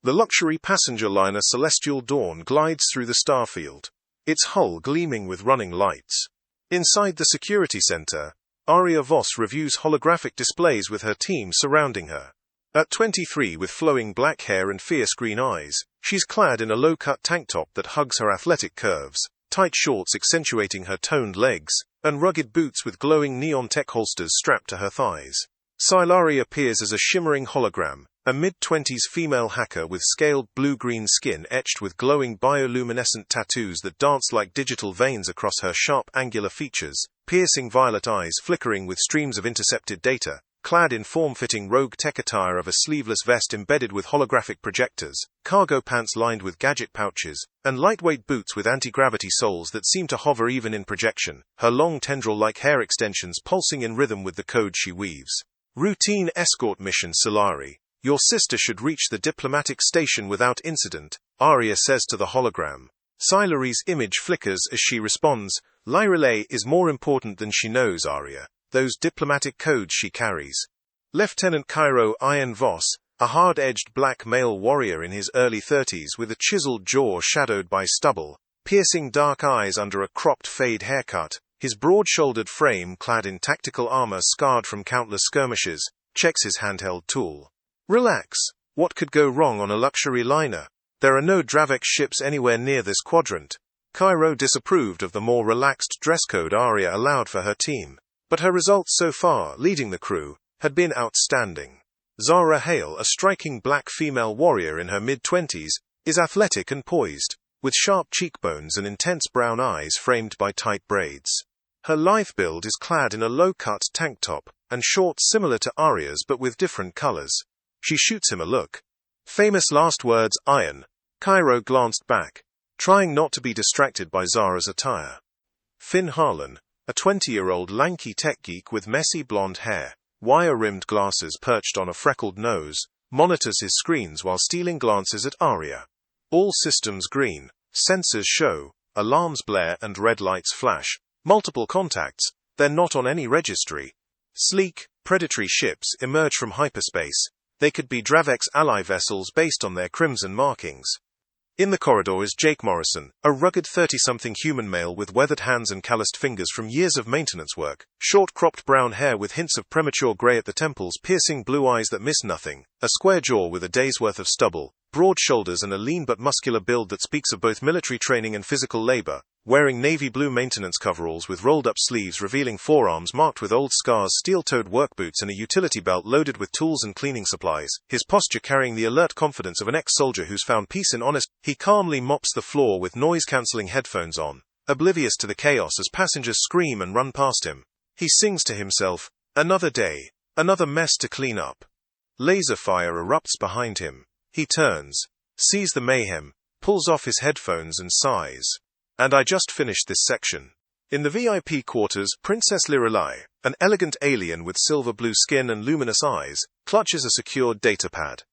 The luxury passenger liner Celestial Dawn glides through the starfield, its hull gleaming with running lights. Inside the security center, Aria Voss reviews holographic displays with her team surrounding her. At 23, with flowing black hair and fierce green eyes, she's clad in a low-cut tank top that hugs her athletic curves, tight shorts accentuating her toned legs, and rugged boots with glowing neon tech holsters strapped to her thighs. Lyralei appears as a shimmering hologram, a mid-20s female hacker with scaled blue-green skin etched with glowing bioluminescent tattoos that dance like digital veins across her sharp angular features, piercing violet eyes flickering with streams of intercepted data. Clad in form-fitting rogue tech attire of a sleeveless vest embedded with holographic projectors, cargo pants lined with gadget pouches, and lightweight boots with anti-gravity soles that seem to hover even in projection, her long tendril-like hair extensions pulsing in rhythm with the code she weaves. Routine escort mission. Lyralei, your sister should reach the diplomatic station without incident, Aria says to the hologram. Lyralei's image flickers as she responds, Lyralei is more important than she knows, Aria. Those diplomatic codes she carries. Lieutenant Cairo Ian Voss, a hard-edged black male warrior in his early 30s with a chiseled jaw shadowed by stubble, piercing dark eyes under a cropped fade haircut, his broad-shouldered frame clad in tactical armor scarred from countless skirmishes, checks his handheld tool. Relax. What could go wrong on a luxury liner? There are no Dravex ships anywhere near this quadrant. Cairo disapproved of the more relaxed dress code Aria allowed for her team. But her results so far, leading the crew, had been outstanding. Zara Hale, a striking black female warrior in her mid-20s, is athletic and poised, with sharp cheekbones and intense brown eyes framed by tight braids. Her lithe build is clad in a low-cut tank top, and shorts similar to Aria's but with different colors. She shoots him a look. Famous last words, Iron. Cairo glanced back, trying not to be distracted by Zara's attire. Finn Harlan, a 20-year-old lanky tech geek with messy blonde hair, wire-rimmed glasses perched on a freckled nose, monitors his screens while stealing glances at Aria. All systems green, sensors show, alarms blare and red lights flash. Multiple contacts, they're not on any registry. Sleek, predatory ships emerge from hyperspace. They could be Dravex ally vessels based on their crimson markings. In the corridor is Jake Morrison, a rugged 30-something human male with weathered hands and calloused fingers from years of maintenance work, short cropped brown hair with hints of premature grey at the temples, piercing blue eyes that miss nothing, a square jaw with a day's worth of stubble, broad shoulders and a lean but muscular build that speaks of both military training and physical labor, wearing navy blue maintenance coveralls with rolled-up sleeves revealing forearms marked with old scars, steel-toed work boots and a utility belt loaded with tools and cleaning supplies, his posture carrying the alert confidence of an ex-soldier who's found peace in honest. He calmly mops the floor with noise-cancelling headphones on, oblivious to the chaos as passengers scream and run past him. He sings to himself, another day, another mess to clean up. Laser fire erupts behind him. He turns, sees the mayhem, pulls off his headphones and sighs. And I just finished this section. In the VIP quarters, Princess Lyralei, an elegant alien with silver blue skin and luminous eyes, clutches a secured datapad.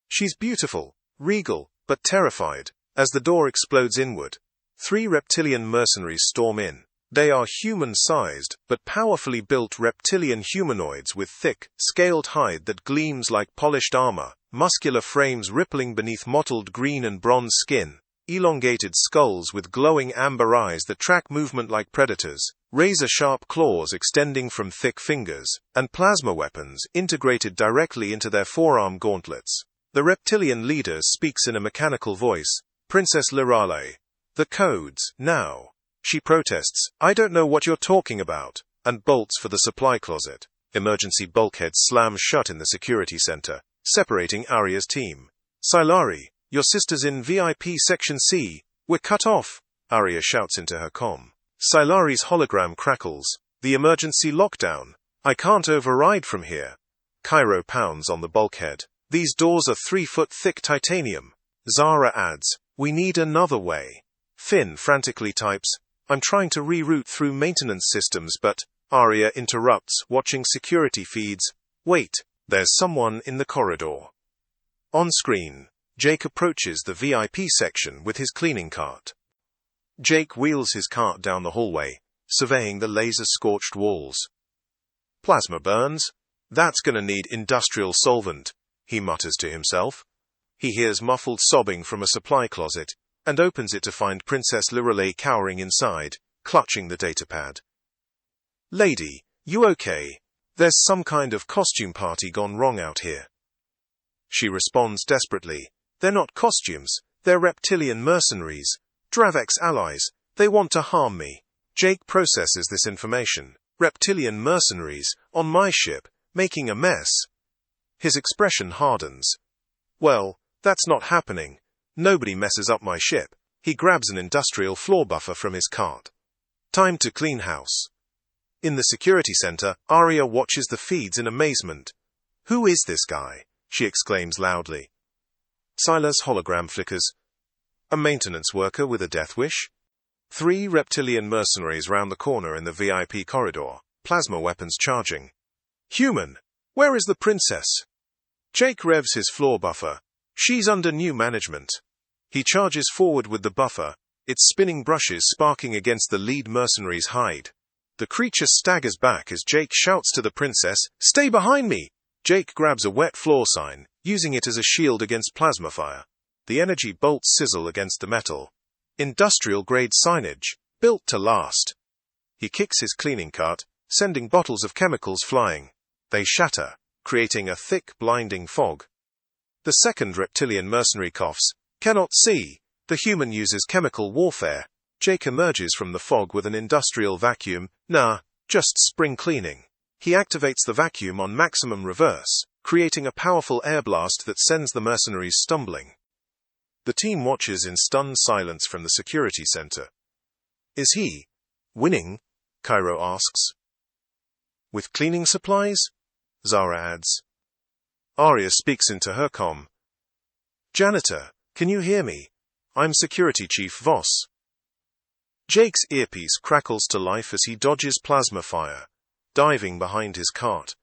She's beautiful, regal, but terrified. As the door explodes inward, 3 reptilian mercenaries storm in. They are human-sized, but powerfully built reptilian humanoids with thick, scaled hide that gleams like polished armor, muscular frames rippling beneath mottled green and bronze skin, elongated skulls with glowing amber eyes that track movement like predators, razor-sharp claws extending from thick fingers, and plasma weapons integrated directly into their forearm gauntlets. The reptilian leader speaks in a mechanical voice, Princess Lyralei. The codes, now. She protests, I don't know what you're talking about, and bolts for the supply closet. Emergency bulkheads slam shut in the security center, separating Aria's team. Lyralei, your sister's in VIP Section C. We're cut off, Aria shouts into her comm. Lyralei's hologram crackles. The emergency lockdown. I can't override from here. Cairo pounds on the bulkhead. These doors are 3-foot thick titanium. Zara adds, we need another way. Finn frantically types, I'm trying to reroute through maintenance systems but, Aria interrupts, watching security feeds. Wait, there's someone in the corridor. On screen, Jake approaches the VIP section with his cleaning cart. Jake wheels his cart down the hallway, surveying the laser-scorched walls. Plasma burns? That's gonna need industrial solvent, he mutters to himself. He hears muffled sobbing from a supply closet, and opens it to find Princess Lyralei cowering inside, clutching the datapad. "Lady, you okay? There's some kind of costume party gone wrong out here." She responds desperately, "They're not costumes, they're reptilian mercenaries, Dravek's allies, they want to harm me." Jake processes this information. Reptilian mercenaries, on my ship, making a mess. His expression hardens. "Well, that's not happening. Nobody messes up my ship." He grabs an industrial floor buffer from his cart. Time to clean house. In the security center, Arya watches the feeds in amazement. "Who is this guy?" she exclaims loudly. Sila's hologram flickers. "A maintenance worker with a death wish?" 3 reptilian mercenaries round the corner in the VIP corridor, plasma weapons charging. "Human! Where is the princess?" Jake revs his floor buffer. "She's under new management." He charges forward with the buffer, its spinning brushes sparking against the lead mercenary's hide. The creature staggers back as Jake shouts to the princess, "Stay behind me!" Jake grabs a wet floor sign, using it as a shield against plasma fire. The energy bolts sizzle against the metal. Industrial-grade signage, built to last. He kicks his cleaning cart, sending bottles of chemicals flying. They shatter, creating a thick, blinding fog. The second reptilian mercenary coughs. "Cannot see." The human uses chemical warfare. Jake emerges from the fog with an industrial vacuum. "Nah, just spring cleaning." He activates the vacuum on maximum reverse, creating a powerful air blast that sends the mercenaries stumbling. The team watches in stunned silence from the security center. "Is he winning?" Cairo asks. "With cleaning supplies?" Zara adds. Arya speaks into her comm. "Janitor, can you hear me? I'm Security Chief Voss." Jake's earpiece crackles to life as he dodges plasma fire, diving behind his cart.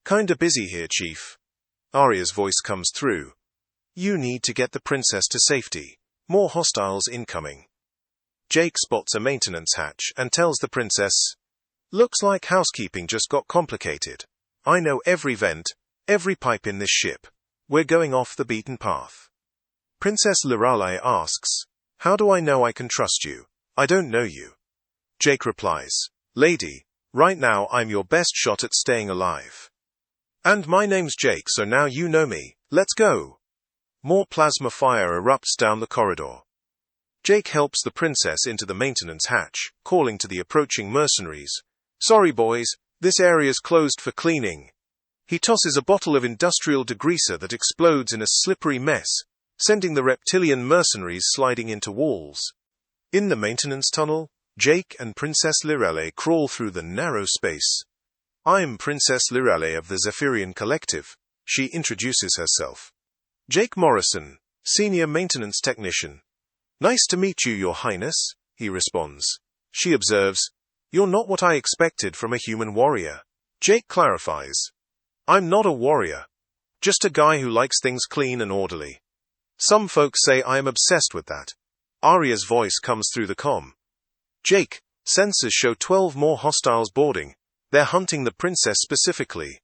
"Kinda busy here, Chief." Arya's voice comes through. "You need to get the princess to safety. More hostiles incoming." Jake spots a maintenance hatch and tells the princess, "Looks like housekeeping just got complicated. I know every vent, every pipe in this ship. We're going off the beaten path." Princess Lyralei asks, "How do I know I can trust you? I don't know you." Jake replies, "Lady, right now I'm your best shot at staying alive. And my name's Jake, so now you know me. Let's go." More plasma fire erupts down the corridor. Jake helps the princess into the maintenance hatch, calling to the approaching mercenaries, "Sorry boys, this area's closed for cleaning." He tosses a bottle of industrial degreaser that explodes in a slippery mess, sending the reptilian mercenaries sliding into walls. In the maintenance tunnel, Jake and Princess Lyralei crawl through the narrow space. "I'm Princess Lyralei of the Zephyrian Collective," she introduces herself. "Jake Morrison, Senior Maintenance Technician." "Nice to meet you, Your Highness," he responds. She observes, "You're not what I expected from a human warrior." Jake clarifies, "I'm not a warrior. Just a guy who likes things clean and orderly. Some folks say I am obsessed with that." Arya's voice comes through the comm. "Jake, sensors show 12 more hostiles boarding. They're hunting the princess specifically."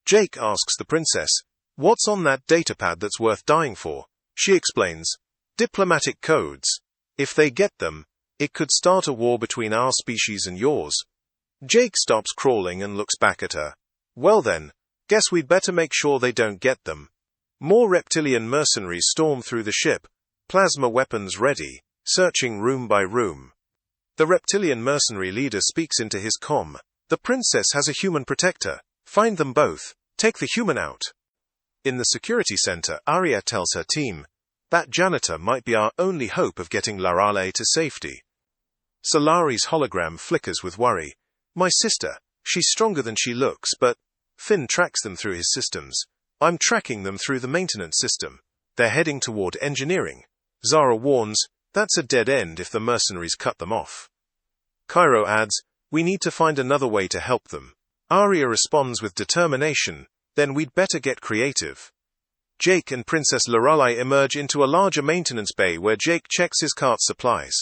Jake asks the princess, "What's on that datapad that's worth dying for?" She explains, "Diplomatic codes. If they get them, it could start a war between our species and yours." Jake stops crawling and looks back at her. "Well then, guess we'd better make sure they don't get them." More reptilian mercenaries storm through the ship, plasma weapons ready, searching room by room. The reptilian mercenary leader speaks into his comm. "The princess has a human protector. Find them both. Take the human out." In the security center, Arya tells her team, "That janitor might be our only hope of getting Lyralei to safety." Solari's hologram flickers with worry. "My sister, she's stronger than she looks, but..." Finn tracks them through his systems. "I'm tracking them through the maintenance system. They're heading toward engineering." Zara warns, "That's a dead end if the mercenaries cut them off." Cairo adds, "We need to find another way to help them." Arya responds with determination, "Then we'd better get creative." Jake and Princess Lyralei emerge into a larger maintenance bay where Jake checks his cart supplies.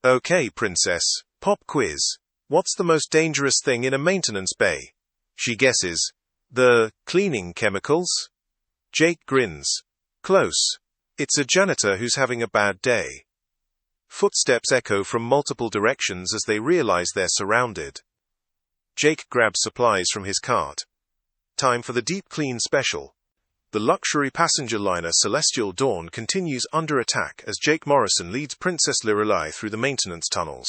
"Okay, princess, pop quiz. What's the most dangerous thing in a maintenance bay?" She guesses, "The cleaning chemicals?" Jake grins. Close. It's a janitor who's having a bad day. Footsteps echo from multiple directions as they realize they're surrounded. Jake grabs supplies from his cart. Time for the deep clean special. The luxury passenger liner Celestial Dawn continues under attack as Jake Morrison leads Princess Lyralei through the maintenance tunnels.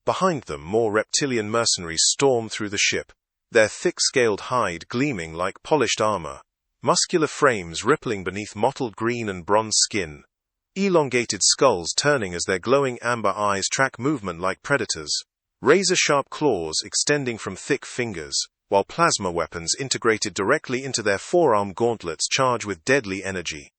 Behind them, more reptilian mercenaries storm through the ship, their thick-scaled hide gleaming like polished armor, muscular frames rippling beneath mottled green and bronze skin, elongated skulls turning as their glowing amber eyes track movement like predators, razor-sharp claws extending from thick fingers, while plasma weapons integrated directly into their forearm gauntlets charge with deadly energy.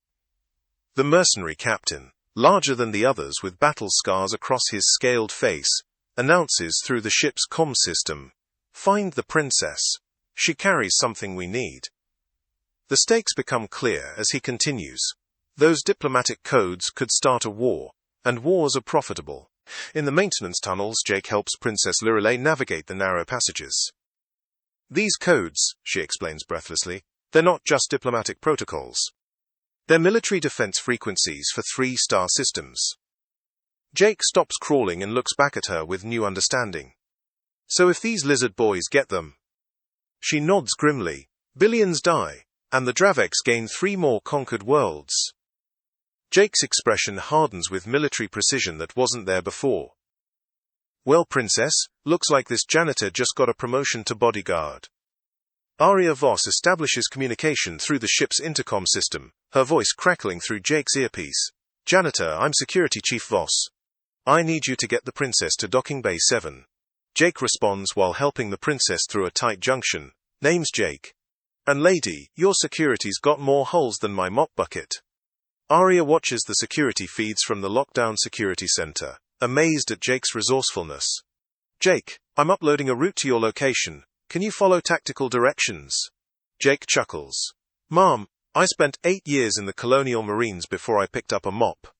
The mercenary captain, larger than the others with battle scars across his scaled face, announces through the ship's comm system, "Find the princess. She carries something we need." The stakes become clear as he continues. Those diplomatic codes could start a war, and wars are profitable. In the maintenance tunnels, Jake helps Princess Lyralei navigate the narrow passages. "These codes," she explains breathlessly, "they're not just diplomatic protocols. They're military defense frequencies for 3-star systems." Jake stops crawling and looks back at her with new understanding. "So if these lizard boys get them..." She nods grimly. "Billions die, and the Dravex gain 3 more conquered worlds." Jake's expression hardens with military precision that wasn't there before. "Well, Princess, looks like this janitor just got a promotion to bodyguard." Aria Voss establishes communication through the ship's intercom system, her voice crackling through Jake's earpiece. "Janitor, I'm Security Chief Voss. I need you to get the princess to Docking Bay 7. Jake responds while helping the princess through a tight junction. "Name's Jake. And lady, your security's got more holes than my mop bucket." Aria watches the security feeds from the lockdown security center, amazed at Jake's resourcefulness. "Jake, I'm uploading a route to your location. Can you follow tactical directions?" Jake chuckles. "Mom, I spent 8 years in the Colonial Marines before I picked up a mop.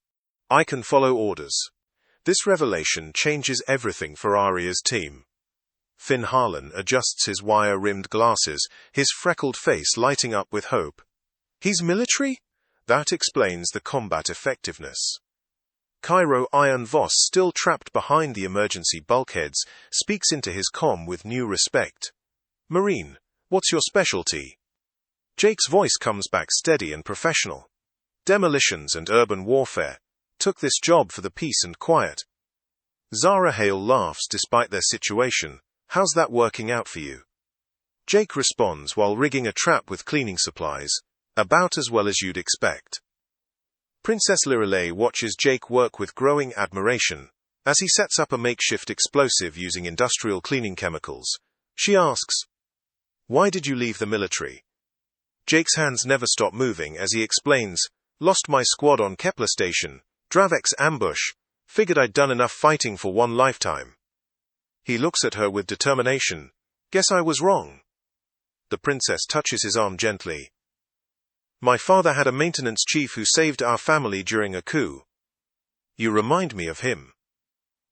I can follow orders." This revelation changes everything for Aria's team. Finn Harlan adjusts his wire-rimmed glasses, his freckled face lighting up with hope. "He's military? That explains the combat effectiveness." Cairo Iron Voss, still trapped behind the emergency bulkheads, speaks into his comm with new respect. "Marine, what's your specialty?" Jake's voice comes back steady and professional. "Demolitions and urban warfare. Took this job for the peace and quiet." Zara Hale laughs despite their situation. "How's that working out for you?" Jake responds while rigging a trap with cleaning supplies. "About as well as you'd expect." Princess Lyralei watches Jake work with growing admiration. As he sets up a makeshift explosive using industrial cleaning chemicals, she asks, "Why did you leave the military?" Jake's hands never stop moving as he explains, "Lost my squad on Kepler Station, Dravex ambush, figured I'd done enough fighting for one lifetime." He looks at her with determination. "Guess I was wrong." The princess touches his arm gently. "My father had a maintenance chief who saved our family during a coup. You remind me of him."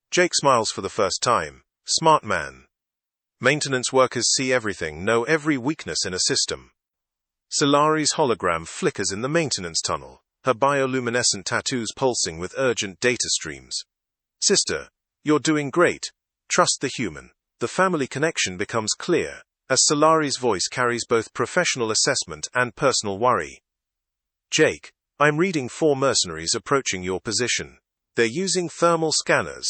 Jake smiles for the first time. "Smart man. Maintenance workers see everything, know every weakness in a system." Solare's hologram flickers in the maintenance tunnel, her bioluminescent tattoos pulsing with urgent data streams. "Sister, you're doing great. Trust the human." The family connection becomes clear, as Solare's voice carries both professional assessment and personal worry. "Jake, I'm reading 4 mercenaries approaching your position. They're using thermal scanners."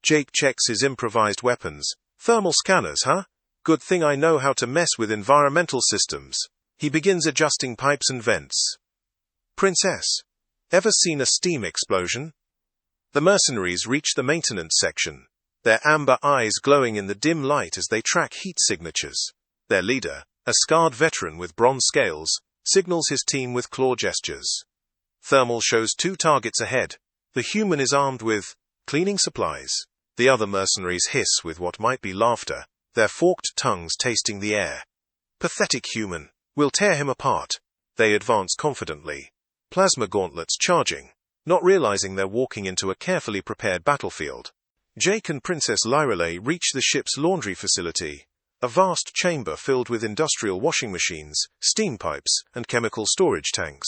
Jake checks his improvised weapons. "Thermal scanners, huh? Good thing I know how to mess with environmental systems." He begins adjusting pipes and vents. "Princess, ever seen a steam explosion?" The mercenaries reach the maintenance section, their amber eyes glowing in the dim light as they track heat signatures. Their leader, a scarred veteran with bronze scales, signals his team with claw gestures. Thermal shows 2 targets ahead. The human is armed with cleaning supplies. The other mercenaries hiss with what might be laughter, their forked tongues tasting the air. "Pathetic human. We'll tear him apart." They advance confidently, plasma gauntlets charging, not realizing they're walking into a carefully prepared battlefield. Jake and Princess Lyralei reach the ship's laundry facility, a vast chamber filled with industrial washing machines, steam pipes, and chemical storage tanks.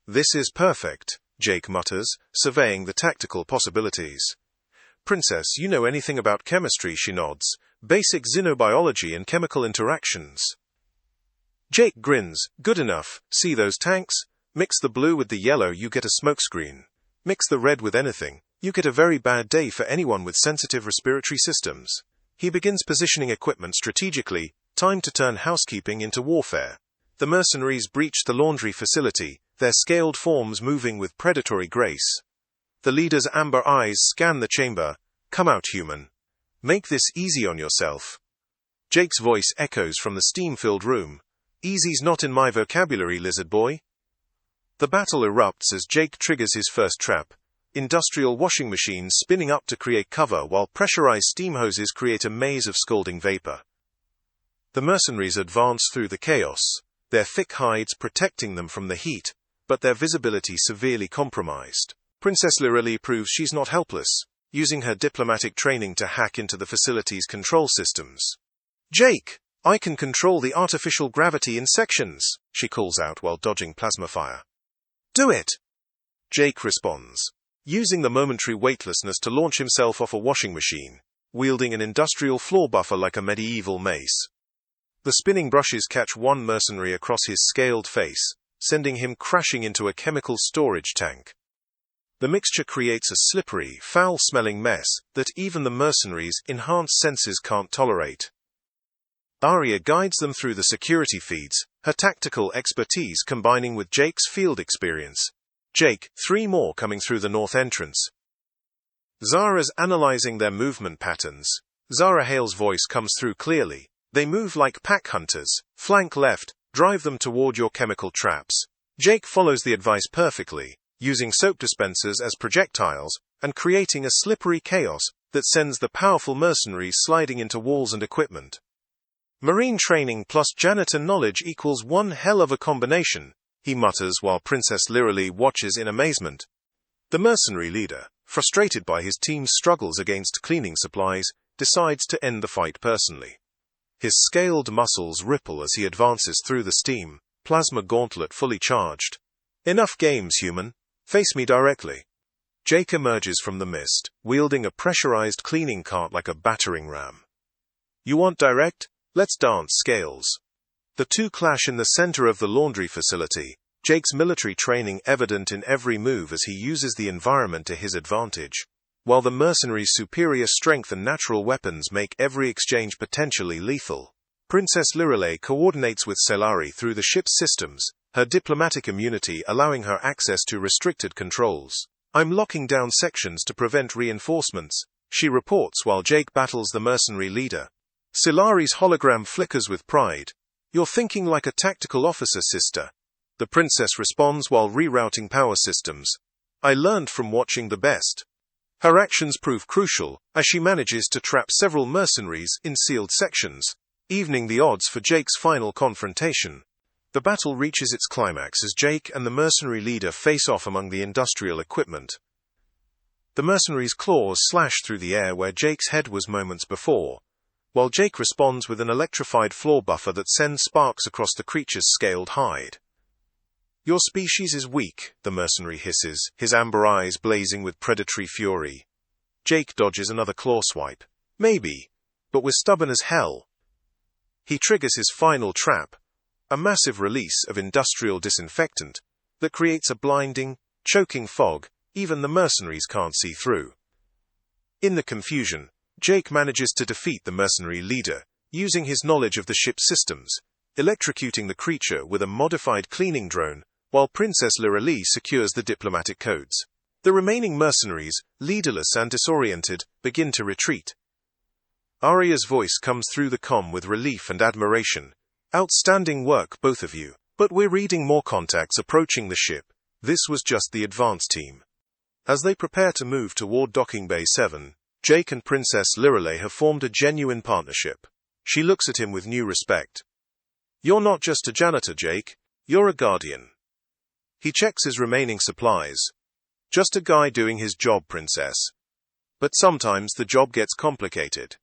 "This is perfect," Jake mutters, surveying the tactical possibilities. "Princess, you know anything about chemistry?" She nods. "Basic xenobiology and chemical interactions." Jake grins. "Good enough. See those tanks? Mix the blue with the yellow, you get a smokescreen. Mix the red with anything, you get a very bad day for anyone with sensitive respiratory systems." He begins positioning equipment strategically. Time to turn housekeeping into warfare. The mercenaries breach the laundry facility, their scaled forms moving with predatory grace. The leader's amber eyes scan the chamber. "Come out, human. Make this easy on yourself." Jake's voice echoes from the steam-filled room. "Easy's not in my vocabulary, lizard boy." The battle erupts as Jake triggers his first trap. Industrial washing machines spinning up to create cover while pressurized steam hoses create a maze of scalding vapor. The mercenaries advance through the chaos, their thick hides protecting them from the heat, but their visibility severely compromised. Princess Lyralei proves she's not helpless, using her diplomatic training to hack into the facility's control systems. "Jake, I can control the artificial gravity in sections," she calls out while dodging plasma fire. "Do it!" Jake responds, using the momentary weightlessness to launch himself off a washing machine, wielding an industrial floor buffer like a medieval mace. The spinning brushes catch one mercenary across his scaled face, sending him crashing into a chemical storage tank. The mixture creates a slippery, foul-smelling mess that even the mercenaries' enhanced senses can't tolerate. Arya guides them through the security feeds, her tactical expertise combining with Jake's field experience. Jake, 3 more coming through the north entrance. Zara's analyzing their movement patterns. Zara Hale's voice comes through clearly. "They move like pack hunters. Flank left, drive them toward your chemical traps." Jake follows the advice perfectly, using soap dispensers as projectiles, and creating a slippery chaos that sends the powerful mercenaries sliding into walls and equipment. "Marine training plus janitor knowledge equals one hell of a combination," he mutters while Princess Lyralei watches in amazement. The mercenary leader, frustrated by his team's struggles against cleaning supplies, decides to end the fight personally. His scaled muscles ripple as he advances through the steam, plasma gauntlet fully charged. "Enough games, human. Face me directly." Jake emerges from the mist, wielding a pressurized cleaning cart like a battering ram. "You want direct? Let's dance, Scales." The two clash in the center of the laundry facility, Jake's military training evident in every move as he uses the environment to his advantage, while the mercenaries' superior strength and natural weapons make every exchange potentially lethal. Princess Lyralei coordinates with Selari through the ship's systems, her diplomatic immunity allowing her access to restricted controls. "I'm locking down sections to prevent reinforcements," she reports while Jake battles the mercenary leader. Selari's hologram flickers with pride. "You're thinking like a tactical officer, sister." The princess responds while rerouting power systems. "I learned from watching the best." Her actions prove crucial, as she manages to trap several mercenaries in sealed sections, evening the odds for Jake's final confrontation. The battle reaches its climax as Jake and the mercenary leader face off among the industrial equipment. The mercenaries' claws slash through the air where Jake's head was moments before, while Jake responds with an electrified floor buffer that sends sparks across the creature's scaled hide. "Your species is weak," the mercenary hisses, his amber eyes blazing with predatory fury. Jake dodges another claw swipe. "Maybe, but we're stubborn as hell." He triggers his final trap, a massive release of industrial disinfectant that creates a blinding, choking fog even the mercenaries can't see through. In the confusion, Jake manages to defeat the mercenary leader, using his knowledge of the ship's systems, electrocuting the creature with a modified cleaning drone, while Princess Lyralei secures the diplomatic codes. The remaining mercenaries, leaderless and disoriented, begin to retreat. Arya's voice comes through the comm with relief and admiration. "Outstanding work, both of you. But we're reading more contacts approaching the ship. This was just the advance team." As they prepare to move toward Docking Bay 7, Jake and Princess Lyralei have formed a genuine partnership. She looks at him with new respect. "You're not just a janitor, Jake. You're a guardian." He checks his remaining supplies. "Just a guy doing his job, Princess. But sometimes the job gets complicated."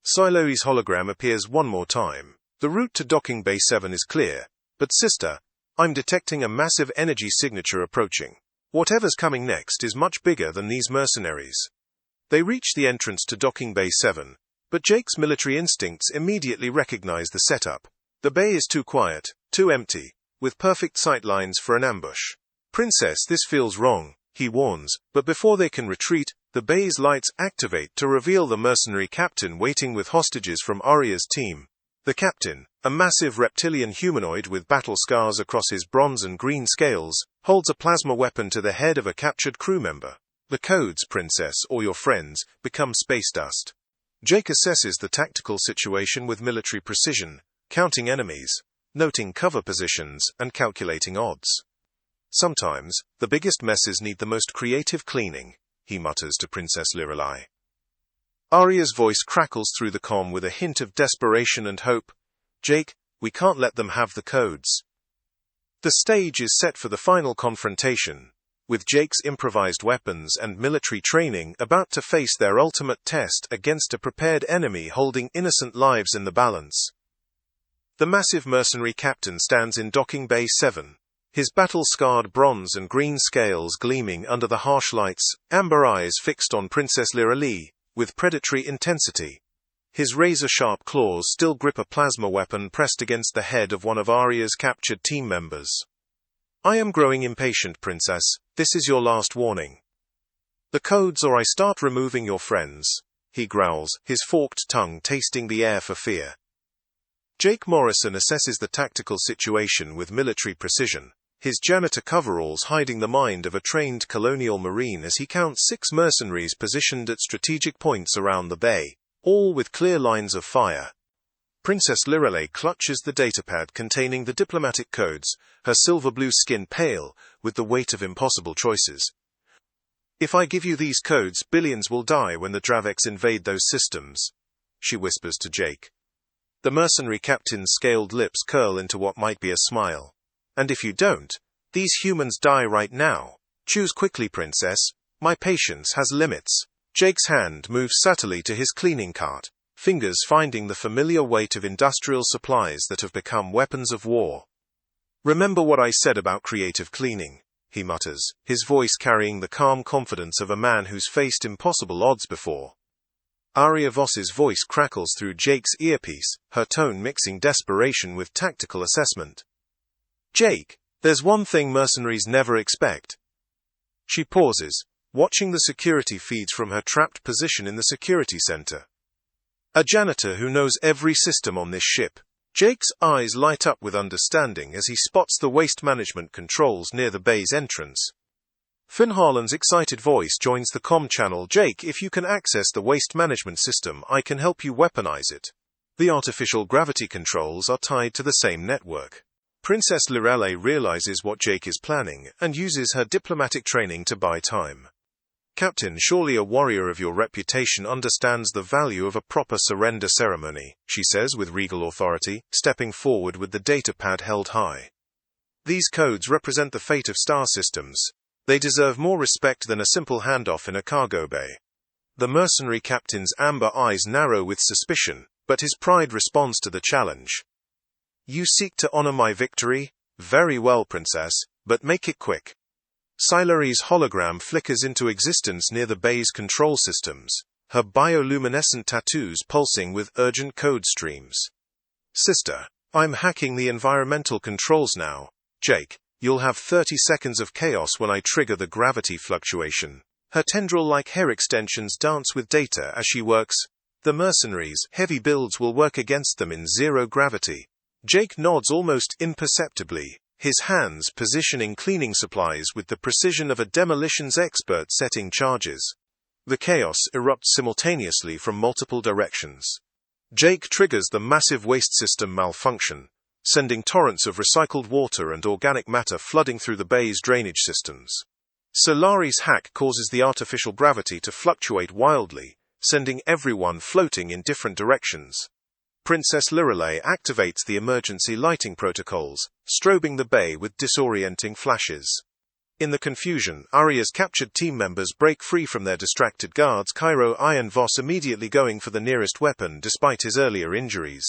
Lyralei's hologram appears one more time. The route to docking bay 7 is clear. But sister, I'm detecting a massive energy signature approaching. Whatever's coming next is much bigger than these mercenaries. They reach the entrance to docking bay 7, but Jake's military instincts immediately recognize the setup. The bay is too quiet, too empty, with perfect sight lines for an ambush. Princess, this feels wrong, he warns, but before they can retreat, the bay's lights activate to reveal the mercenary captain waiting with hostages from Arya's team. The captain, a massive reptilian humanoid with battle scars across his bronze and green scales, holds a plasma weapon to the head of a captured crew member. The codes, Princess, or your friends, become space dust. Jake assesses the tactical situation with military precision, counting enemies, noting cover positions, and calculating odds. Sometimes, the biggest messes need the most creative cleaning, he mutters to Princess Lyralei. Arya's voice crackles through the comm with a hint of desperation and hope. Jake, we can't let them have the codes. The stage is set for the final confrontation, with Jake's improvised weapons and military training about to face their ultimate test against a prepared enemy holding innocent lives in the balance. The massive mercenary captain stands in docking bay 7. His battle-scarred bronze and green scales gleaming under the harsh lights, amber eyes fixed on Princess Lyralei, with predatory intensity. His razor-sharp claws still grip a plasma weapon pressed against the head of one of Arya's captured team members. I am growing impatient, Princess. This is your last warning. The codes or I start removing your friends, he growls, his forked tongue tasting the air for fear. Jake Morrison assesses the tactical situation with military precision, his janitor coveralls hiding the mind of a trained colonial marine as he counts 6 mercenaries positioned at strategic points around the bay, all with clear lines of fire. Princess Lyralei clutches the datapad containing the diplomatic codes, her silver-blue skin pale with the weight of impossible choices. If I give you these codes, billions will die when the Dravex invade those systems, she whispers to Jake. The mercenary captain's scaled lips curl into what might be a smile. And if you don't, these humans die right now. Choose quickly, Princess. My patience has limits. Jake's hand moves subtly to his cleaning cart, fingers finding the familiar weight of industrial supplies that have become weapons of war. Remember what I said about creative cleaning, he mutters, his voice carrying the calm confidence of a man who's faced impossible odds before. Arya Voss's voice crackles through Jake's earpiece, her tone mixing desperation with tactical assessment. Jake, there's one thing mercenaries never expect. She pauses, watching the security feeds from her trapped position in the security center. A janitor who knows every system on this ship. Jake's eyes light up with understanding as he spots the waste management controls near the bay's entrance. Finn Harlan's excited voice joins the comm channel. Jake, if you can access the waste management system, I can help you weaponize it. The artificial gravity controls are tied to the same network. Princess Lyralei realizes what Jake is planning and uses her diplomatic training to buy time. Captain, surely a warrior of your reputation understands the value of a proper surrender ceremony, she says with regal authority, stepping forward with the datapad held high. These codes represent the fate of star systems. They deserve more respect than a simple handoff in a cargo bay. The mercenary captain's amber eyes narrow with suspicion, but his pride responds to the challenge. You seek to honor my victory? Very well, Princess, but make it quick. Lyralei's hologram flickers into existence near the bay's control systems, her bioluminescent tattoos pulsing with urgent code streams. Sister, I'm hacking the environmental controls now. Jake, you'll have 30 seconds of chaos when I trigger the gravity fluctuation. Her tendril-like hair extensions dance with data as she works. The mercenaries' heavy builds will work against them in zero gravity. Jake nods almost imperceptibly, his hands positioning cleaning supplies with the precision of a demolitions expert setting charges. The chaos erupts simultaneously from multiple directions. Jake triggers the massive waste system malfunction, sending torrents of recycled water and organic matter flooding through the bay's drainage systems. Lyralei's hack causes the artificial gravity to fluctuate wildly, sending everyone floating in different directions. Princess Lyralei activates the emergency lighting protocols, strobing the bay with disorienting flashes. In the confusion, Arya's captured team members break free from their distracted guards, Cairo and Voss immediately going for the nearest weapon despite his earlier injuries.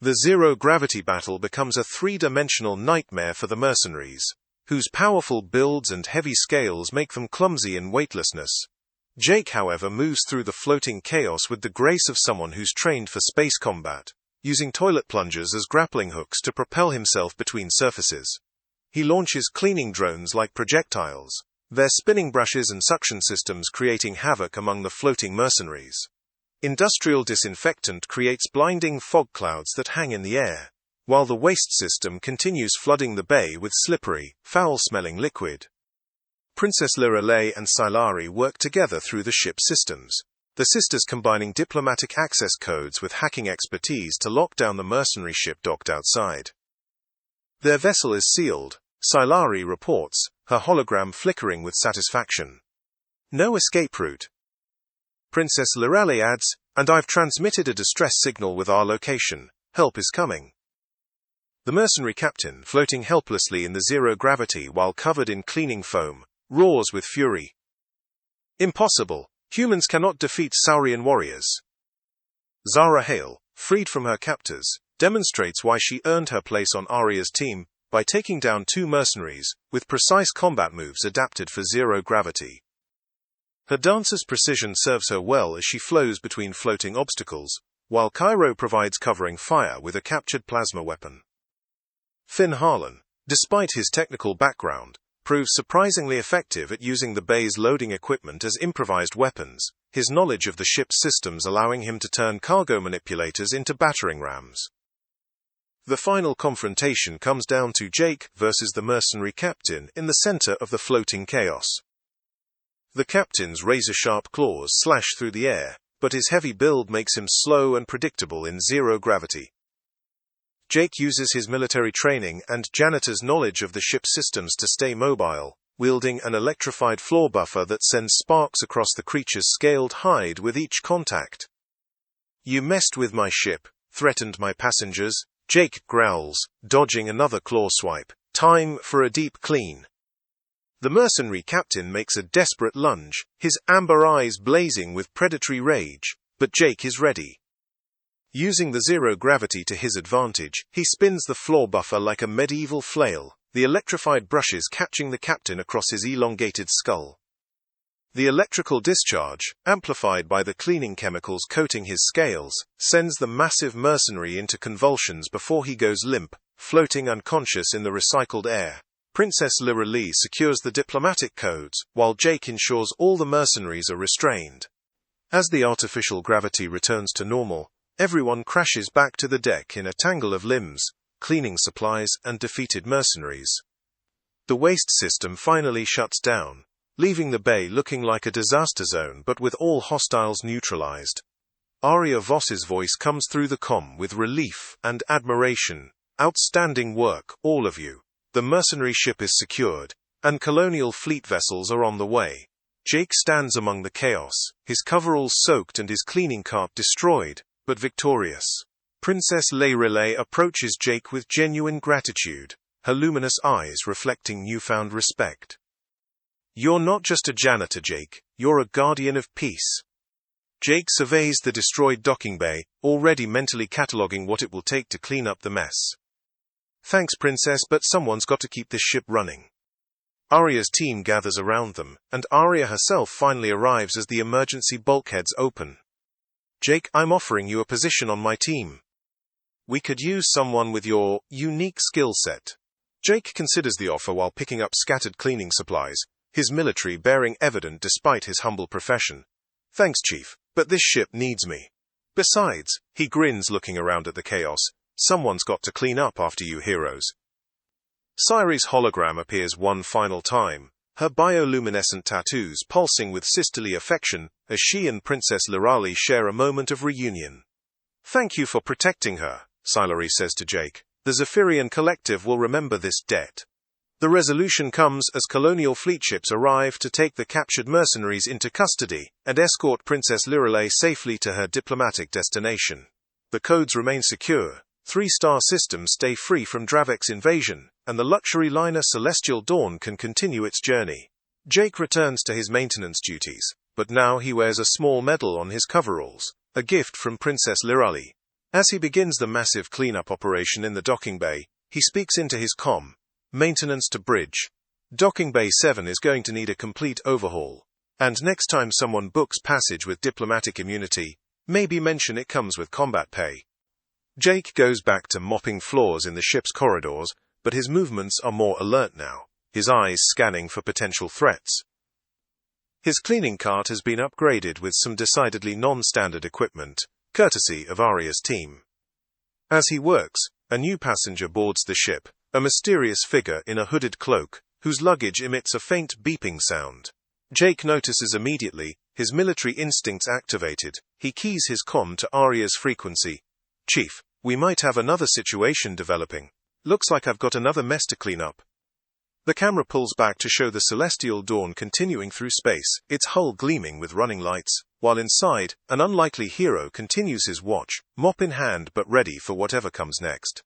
The zero-gravity battle becomes a three-dimensional nightmare for the mercenaries, whose powerful builds and heavy scales make them clumsy in weightlessness. Jake, however, moves through the floating chaos with the grace of someone who's trained for space combat, using toilet plungers as grappling hooks to propel himself between surfaces. He launches cleaning drones like projectiles, their spinning brushes and suction systems creating havoc among the floating mercenaries. Industrial disinfectant creates blinding fog clouds that hang in the air, while the waste system continues flooding the bay with slippery, foul-smelling liquid. Princess Lyralei and Lyralei work together through the ship systems, the sisters combining diplomatic access codes with hacking expertise to lock down the mercenary ship docked outside. Their vessel is sealed, Lyralei reports, her hologram flickering with satisfaction. No escape route. Princess Lyralei adds, "And I've transmitted a distress signal with our location. Help is coming." The mercenary captain, floating helplessly in the zero-gravity while covered in cleaning foam, roars with fury. "Impossible! Humans cannot defeat Saurian warriors." Zara Hale, freed from her captors, demonstrates why she earned her place on Arya's team by taking down two mercenaries with precise combat moves adapted for zero-gravity. Her dancer's precision serves her well as she flows between floating obstacles, while Cairo provides covering fire with a captured plasma weapon. Finn Harlan, despite his technical background, proves surprisingly effective at using the bay's loading equipment as improvised weapons, his knowledge of the ship's systems allowing him to turn cargo manipulators into battering rams. The final confrontation comes down to Jake versus the mercenary captain in the center of the floating chaos. The captain's razor-sharp claws slash through the air, but his heavy build makes him slow and predictable in zero gravity. Jake uses his military training and Janitor's knowledge of the ship's systems to stay mobile, wielding an electrified floor buffer that sends sparks across the creature's scaled hide with each contact. "You messed with my ship, threatened my passengers," Jake growls, dodging another claw swipe. "Time for a deep clean." The mercenary captain makes a desperate lunge, his amber eyes blazing with predatory rage, but Jake is ready. Using the zero-gravity to his advantage, he spins the floor buffer like a medieval flail, the electrified brushes catching the captain across his elongated skull. The electrical discharge, amplified by the cleaning chemicals coating his scales, sends the massive mercenary into convulsions before he goes limp, floating unconscious in the recycled air. Princess Lyralei secures the diplomatic codes, while Jake ensures all the mercenaries are restrained. As the artificial gravity returns to normal, everyone crashes back to the deck in a tangle of limbs, cleaning supplies, and defeated mercenaries. The waste system finally shuts down, leaving the bay looking like a disaster zone but with all hostiles neutralized. Arya Voss's voice comes through the comm with relief and admiration. "Outstanding work, all of you. The mercenary ship is secured, and colonial fleet vessels are on the way." Jake stands among the chaos, his coveralls soaked and his cleaning cart destroyed, but victorious. Princess Lyralei approaches Jake with genuine gratitude, her luminous eyes reflecting newfound respect. "You're not just a janitor, Jake, you're a guardian of peace." Jake surveys the destroyed docking bay, already mentally cataloging what it will take to clean up the mess. "Thanks, Princess, but someone's got to keep this ship running." Arya's team gathers around them, and Arya herself finally arrives as the emergency bulkheads open. "Jake, I'm offering you a position on my team. We could use someone with your unique skill set." Jake considers the offer while picking up scattered cleaning supplies, his military bearing evident despite his humble profession. "Thanks, Chief, but this ship needs me. Besides," he grins looking around at the chaos, "someone's got to clean up after you heroes." Cyrie's hologram appears one final time, her bioluminescent tattoos pulsing with sisterly affection as she and Princess Lyralei share a moment of reunion. "Thank you for protecting her," Lyralei says to Jake. "The Zephyrian Collective will remember this debt." The resolution comes as colonial fleet ships arrive to take the captured mercenaries into custody and escort Princess Lyralei safely to her diplomatic destination. The codes remain secure, 3-star systems stay free from Dravek's invasion, and the luxury liner Celestial Dawn can continue its journey. Jake returns to his maintenance duties, but now he wears a small medal on his coveralls, a gift from Princess Lyralei. As he begins the massive cleanup operation in the docking bay, he speaks into his comm. Maintenance to bridge. Docking Bay 7 is going to need a complete overhaul. And next time someone books passage with diplomatic immunity, maybe mention it comes with combat pay. Jake goes back to mopping floors in the ship's corridors, but his movements are more alert now, his eyes scanning for potential threats. His cleaning cart has been upgraded with some decidedly non-standard equipment, courtesy of Arya's team. As he works, a new passenger boards the ship, a mysterious figure in a hooded cloak, whose luggage emits a faint beeping sound. Jake notices immediately, his military instincts activated. He keys his comm to Arya's frequency. "Chief, we might have another situation developing. Looks like I've got another mess to clean up." The camera pulls back to show the Celestial Dawn continuing through space, its hull gleaming with running lights, while inside, an unlikely hero continues his watch, mop in hand but ready for whatever comes next.